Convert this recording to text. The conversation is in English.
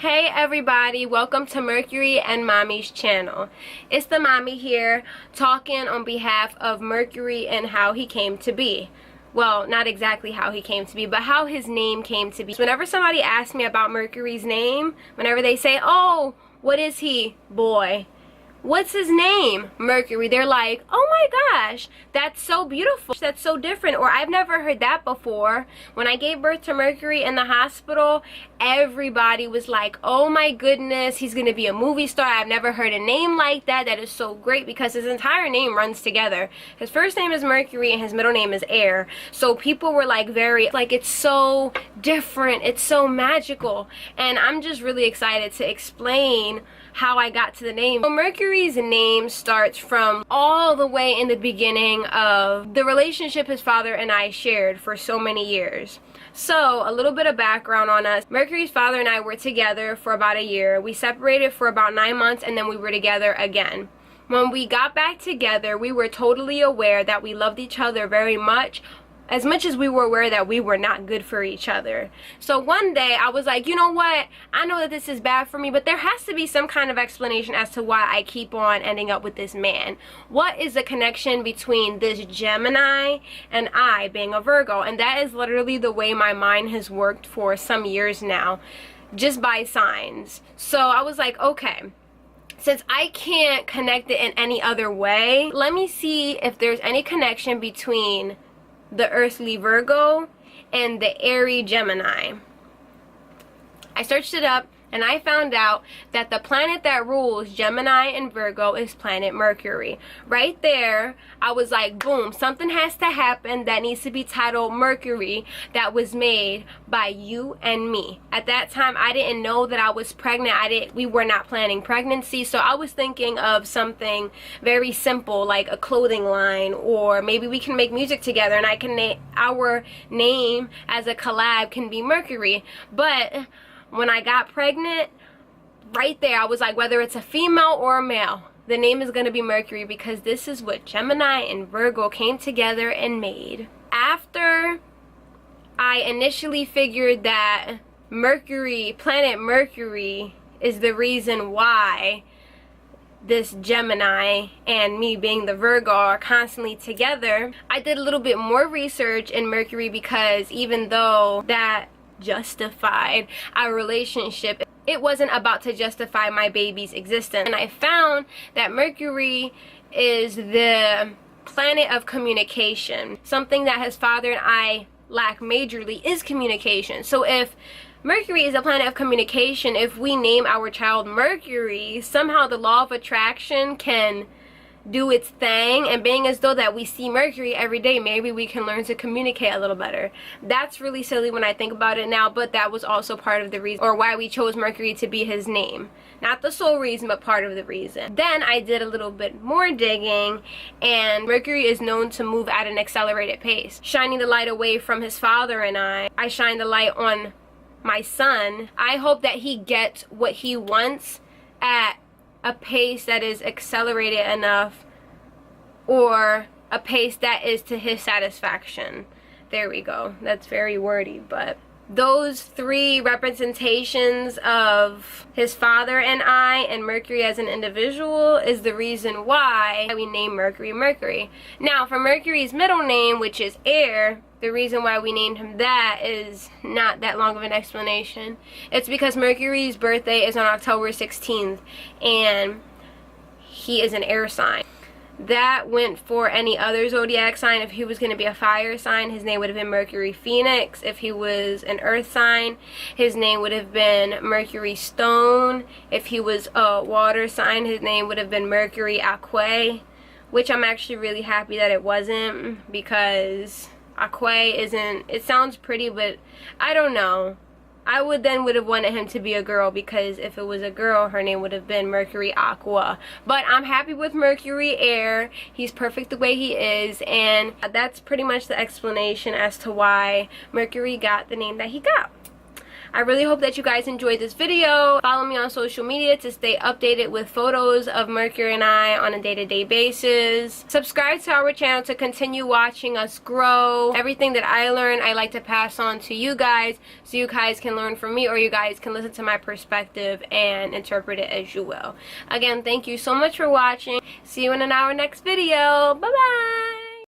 Hey everybody, welcome to Mercury and Mommy's channel. It's the mommy here talking on behalf of Mercury and how he came to be. Well, not exactly how he came to be, but how his name came to be. Whenever somebody asks me about Mercury's name, whenever they say, oh, what is he? Boy. What's his name? Mercury. They're like, oh my gosh, that's so beautiful. That's so different. Or I've never heard that before. When I gave birth to Mercury in the hospital, everybody was like, oh my goodness, he's going to be a movie star. I've never heard a name like that. That is so great because his entire name runs together. His first name is Mercury and his middle name is Air. So people were like it's so different. It's so magical. And I'm just really excited to explain how I got to the name. So Mercury's name starts from all the way in the beginning of the relationship his father and I shared for so many years. So a little bit of background on us. Mercury's father and I were together for about a year. We separated for about 9 months and then we were together again. When we got back together, we were totally aware that we loved each other very much as we were aware that we were not good for each other. So one day I was like, you know what, I know that this is bad for me, but there has to be some kind of explanation as to why I keep on ending up with this man. What is the connection between this Gemini and I being a Virgo? And that is literally the way my mind has worked for some years now, just by signs. So I was like, okay, since I can't connect it in any other way, let me see if there's any connection between the earthly Virgo and the airy Gemini. I searched it up and I found out that the planet that rules Gemini and Virgo is planet Mercury. Right there, I was like, boom, something has to happen that needs to be titled Mercury, that was made by you and me. At that time, I didn't know that I was pregnant. We were not planning pregnancy, so I was thinking of something very simple, like a clothing line, or maybe we can make music together and I can our name as a collab can be Mercury. But when I got pregnant, right there, I was like, whether it's a female or a male, the name is going to be Mercury because this is what Gemini and Virgo came together and made. After I initially figured that Mercury, planet Mercury, is the reason why this Gemini and me being the Virgo are constantly together, I did a little bit more research in Mercury because even though that justified our relationship, it wasn't about to justify my baby's existence. And I found that Mercury is the planet of communication. Something that his father and I lack majorly is communication. So if Mercury is a planet of communication, if we name our child Mercury, somehow the law of attraction can do its thing, and being as though that we see Mercury every day, maybe we can learn to communicate a little better. That's really silly when I think about it now, but that was also part of the reason, or why we chose Mercury to be his name. Not the sole reason, but part of the reason. Then I did a little bit more digging, and Mercury is known to move at an accelerated pace, shining the light away from his father and I shine the light on my son. I hope that he gets what he wants at a pace that is accelerated enough, or a pace that is to his satisfaction. There we go. That's very wordy, but those three representations of his father and I and Mercury as an individual is the reason why we named Mercury Mercury. Now for Mercury's middle name, which is Air, the reason why we named him that is not that long of an explanation. It's because Mercury's birthday is on October 16th and he is an air sign. That went for any other zodiac sign. If he was going to be a fire sign, his name would have been Mercury Phoenix. If he was an earth sign, his name would have been Mercury Stone. If he was a water sign, his name would have been Mercury Aqua, which I'm actually really happy that it wasn't, because Aqua isn't, it sounds pretty, but I don't know. I would have wanted him to be a girl, because if it was a girl, her name would have been Mercury Aqua. But I'm happy with Mercury Air. He's perfect the way he is, and that's pretty much the explanation as to why Mercury got the name that he got. I really hope that you guys enjoyed this video. Follow me on social media to stay updated with photos of Mercury and I on a day-to-day basis. Subscribe to our channel to continue watching us grow. Everything that I learn, I like to pass on to you guys so you guys can learn from me, or you guys can listen to my perspective and interpret it as you will. Again, thank you so much for watching. See you in our next video. Bye bye.